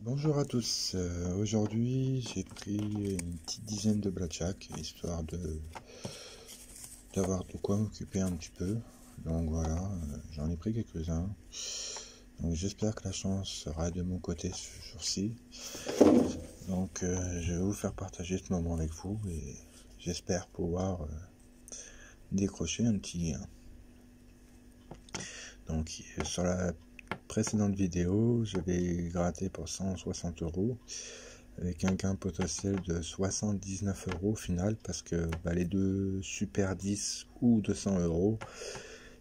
Bonjour à tous, aujourd'hui j'ai pris une petite dizaine de blackjack histoire d'avoir de quoi m'occuper un petit peu. Donc voilà, j'en ai pris quelques-uns. Donc j'espère que la chance sera de mon côté ce jour-ci. Donc je vais vous faire partager ce moment avec vous et j'espère pouvoir décrocher un petit gain. Donc sur la précédente vidéo, j'avais gratté pour 160 € avec un gain potentiel de 79 € au final, parce que les deux super 10 ou 200 €,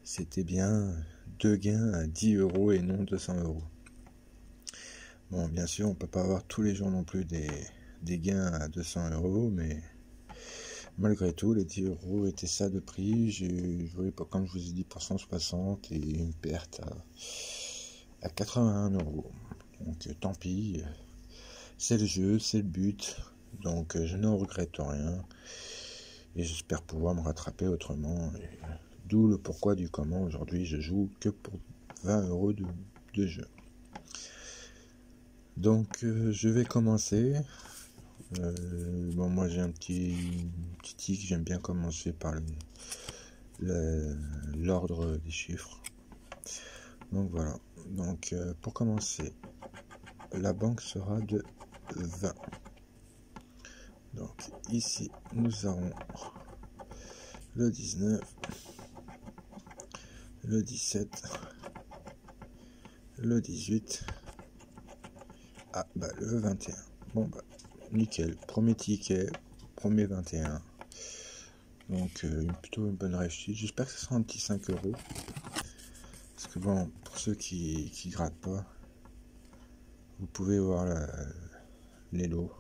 c'était bien deux gains à 10 € et non 200 €. Bon, bien sûr, on peut pas avoir tous les jours non plus des gains à 200 €, mais malgré tout, les 10 € étaient ça de prix. J'ai joué, comme je vous ai dit, pour 160 et une perte à 81 €. Donc tant pis, c'est le jeu, c'est le but. Donc je ne regrette rien et j'espère pouvoir me rattraper autrement. D'où le pourquoi du comment. Aujourd'hui je joue que pour 20 € de jeu. Donc je vais commencer. Bon, moi j'ai un petit tic, j'aime bien commencer par l'ordre des chiffres. Donc voilà. Donc pour commencer, la banque sera de 20. Donc ici nous aurons le 19, le 17, le 18, le 21. Bon nickel, premier ticket, premier 21. Donc plutôt une bonne réussite. J'espère que ce sera un petit 5 €. Parce que bon, pour ceux qui grattent pas, vous pouvez voir les lots.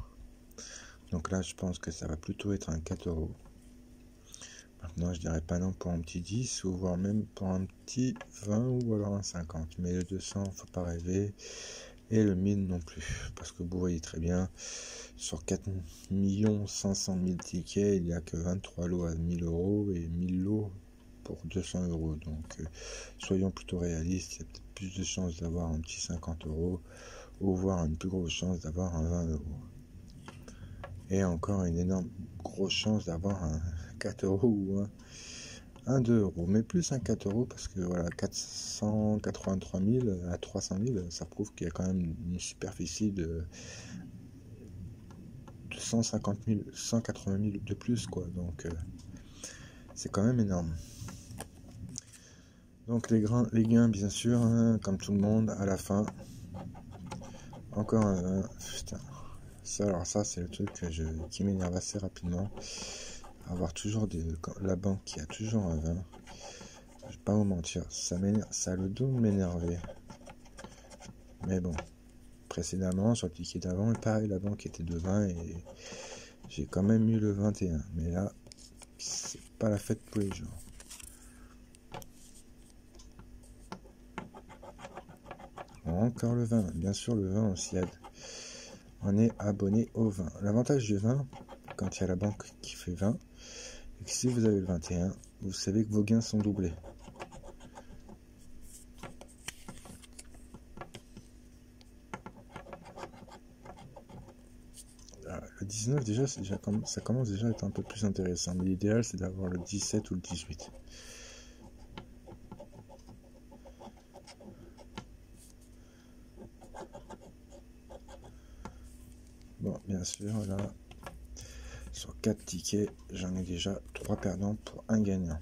Donc là je pense que ça va plutôt être un 4 €. Maintenant je dirais pas non pour un petit 10 ou voire même pour un petit 20 ou alors un 50. Mais le 200 faut pas rêver. Et le 1000 non plus. Parce que vous voyez très bien, sur 4 500 000 tickets, il n'y a que 23 lots à 1000 € et 1000 lots pour 200 €. Donc soyons plutôt réalistes, il y a peut-être plus de chances d'avoir un petit 50 € ou voire une plus grosse chance d'avoir un 20 €. Et encore une énorme grosse chance d'avoir un 4 € ou un 2 €, mais plus un 4 € parce que voilà, 483 000 à 300 000, ça prouve qu'il y a quand même une superficie de 150 000, 180 000 de plus, quoi. Donc c'est quand même énorme. Donc les gains, bien sûr, hein, comme tout le monde, à la fin. Encore un 20. Putain. Alors ça, c'est le truc qui m'énerve assez rapidement. Avoir toujours la banque qui a toujours un 20. Je vais pas vous mentir, ça a le dos de m'énerver. Mais bon, précédemment, sur le ticket d'avant, pareil, la banque était de 20 et j'ai quand même eu le 21. Mais là, c'est pas la fête tous les jours. Encore le 20, bien sûr le 20 on s'y aide. On est abonné au 20. L'avantage du 20, quand il y a la banque qui fait 20, et que si vous avez le 21, vous savez que vos gains sont doublés. Le 19 déjà, ça commence déjà à être un peu plus intéressant. Mais l'idéal c'est d'avoir le 17 ou le 18. Bon, bien sûr, là, sur 4 tickets, j'en ai déjà 3 perdants pour un gagnant.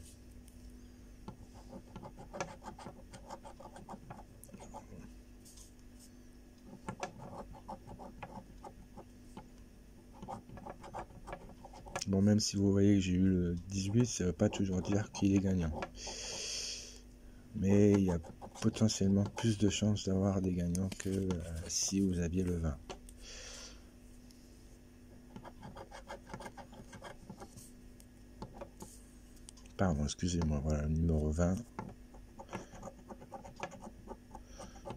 Bon, même si vous voyez que j'ai eu le 18, ça ne veut pas toujours dire qu'il est gagnant. Mais il y a potentiellement plus de chances d'avoir des gagnants que si vous aviez le 20. Pardon, excusez-moi, voilà, le numéro 20.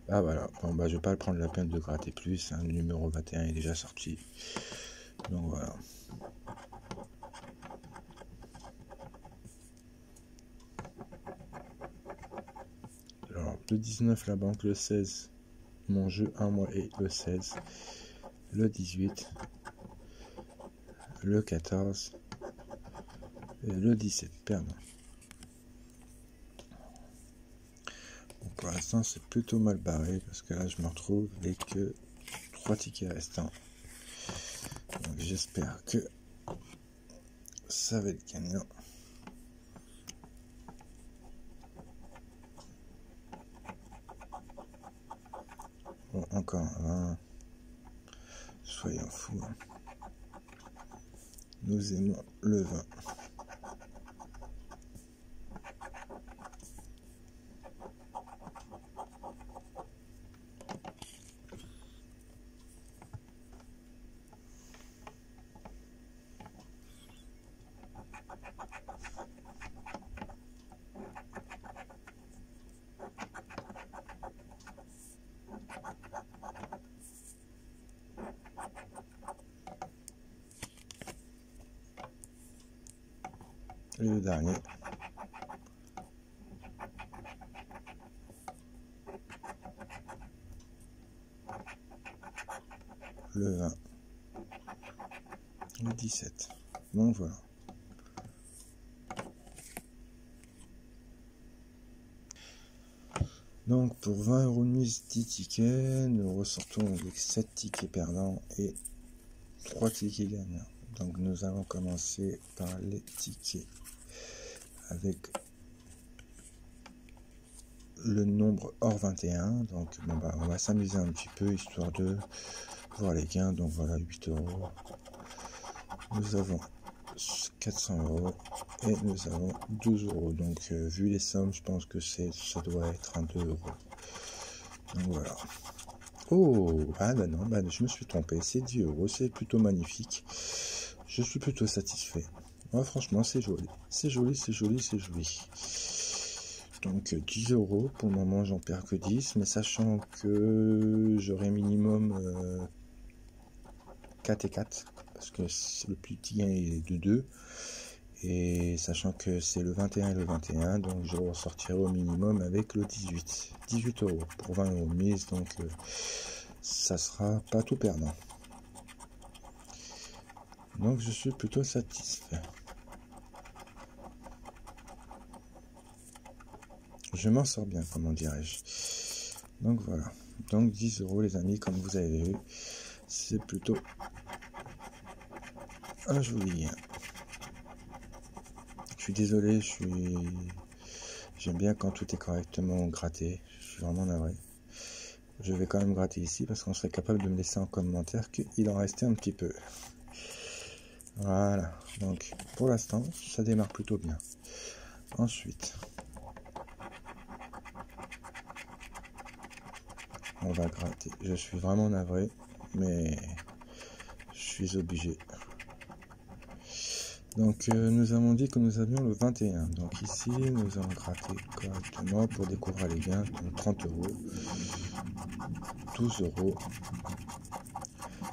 Ah voilà, bon je vais pas prendre la peine de gratter plus, hein, le numéro 21 est déjà sorti. Donc voilà. Alors, le 19 la banque, le 16 mon jeu un mois est le 16, le 18, le 14 et le 17, perdant. Bon, pour l'instant c'est plutôt mal barré parce que là je me retrouve avec que 3 tickets restants. Donc j'espère que ça va être gagnant. Bon, encore un 20. Soyons fous. Hein. Nous aimons le 20. Et le dernier. Le 20. Le 17. Donc voilà. Donc pour 20 € de mise, 10 tickets, nous ressortons avec 7 tickets perdants et 3 tickets gagnants. Donc nous allons commencer par les tickets avec le nombre hors 21. Donc bon bah, on va s'amuser un petit peu histoire de voir les gains. Donc voilà, 8 €. Nous avons 400 € et nous avons 12 €. Donc vu les sommes, je pense que ça doit être un 2 €. Donc voilà. Oh, ah bah non, bah je me suis trompé, c'est 10 €, c'est plutôt magnifique. Je suis plutôt satisfait. Ouais, franchement, c'est joli. C'est joli, c'est joli, c'est joli. Donc 10 € pour le moment, j'en perds que 10, mais sachant que j'aurai minimum 4 et 4, parce que le plus petit gain est de 2. Et sachant que c'est le 21 et le 21, donc je ressortirai au minimum avec le 18. 18 € pour 20 € de mise, donc ça sera pas tout perdant. Donc je suis plutôt satisfait. Je m'en sors bien, comment dirais-je. Donc voilà. Donc 10 € les amis, comme vous avez vu. C'est plutôt un joli gain. Je suis désolé, j'aime bien quand tout est correctement gratté. Je suis vraiment navré. Je vais quand même gratter ici parce qu'on serait capable de me laisser en commentaire qu'il en restait un petit peu. Voilà. Donc pour l'instant, ça démarre plutôt bien. Ensuite, on va gratter. Je suis vraiment navré, mais je suis obligé. Donc nous avons dit que nous avions le 21. Donc ici, nous allons gratter correctement pour découvrir les gains. Donc 30 €, 12 €.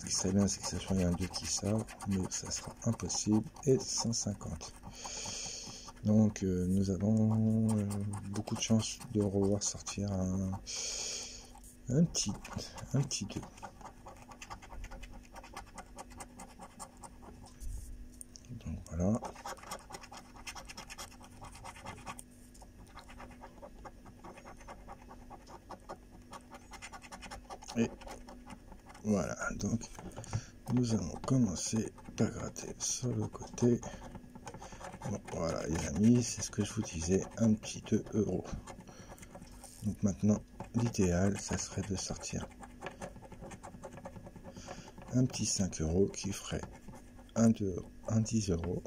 Ce qui serait bien, c'est que ça soit un 2 qui sort, mais ça sera impossible. Et 150. Donc nous avons beaucoup de chance de revoir sortir un petit 2. Donc voilà. Et voilà, donc nous allons commencer par gratter sur le côté. Bon, voilà les amis, c'est ce que je vous disais, un petit 2 €. Donc maintenant, l'idéal, ça serait de sortir un petit 5 € qui ferait un 10 €.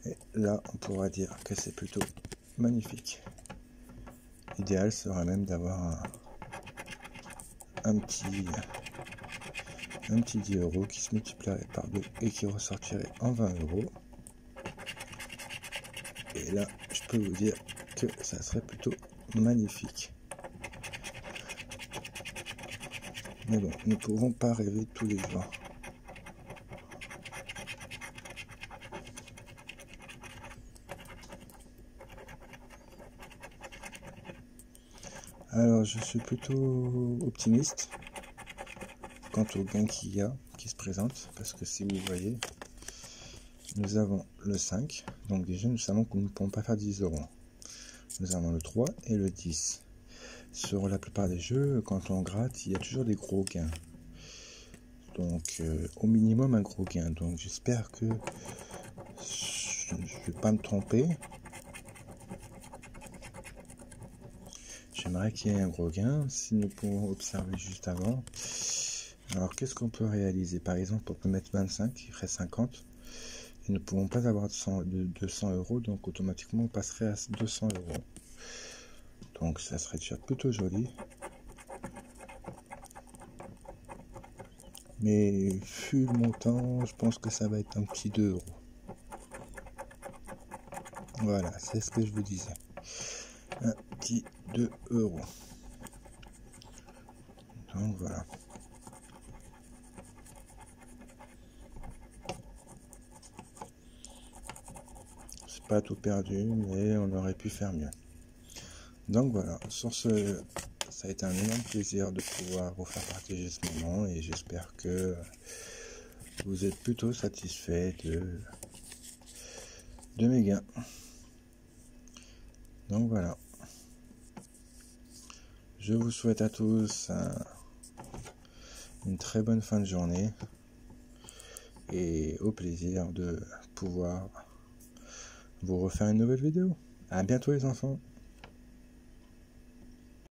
Et là, on pourra dire que c'est plutôt magnifique. L'idéal serait même d'avoir un petit 10 € qui se multiplierait par 2 et qui ressortirait en 20 €. Et là, je peux vous dire que ça serait plutôt magnifique. Mais bon, nous ne pouvons pas rêver tous les jours. Alors, je suis plutôt optimiste quant au gain qu'il y a, qui se présente, parce que si vous voyez, nous avons le 5, donc déjà nous savons que nous ne pouvons pas faire 10 euros. Nous avons le 3 et le 10. Sur la plupart des jeux, quand on gratte, il y a toujours des gros gains. Donc, au minimum un gros gain. Donc, j'espère que je ne vais pas me tromper. J'aimerais qu'il y ait un gros gain. Si nous pouvons observer juste avant. Alors, qu'est-ce qu'on peut réaliser? Par exemple, on peut mettre 25, il ferait 50. Et nous ne pouvons pas avoir de 200 euros. Donc, automatiquement, on passerait à 200 euros. Donc, ça serait déjà plutôt joli. Mais vu le montant, je pense que ça va être un petit 2 euros. Voilà, c'est ce que je vous disais. Un petit 2 euros. Donc voilà. C'est pas tout perdu, mais on aurait pu faire mieux. Donc voilà, sur ce, ça a été un énorme plaisir de pouvoir vous faire partager ce moment et j'espère que vous êtes plutôt satisfait de mes gains. Donc voilà. Je vous souhaite à tous une très bonne fin de journée et au plaisir de pouvoir vous refaire une nouvelle vidéo. À bientôt les enfants.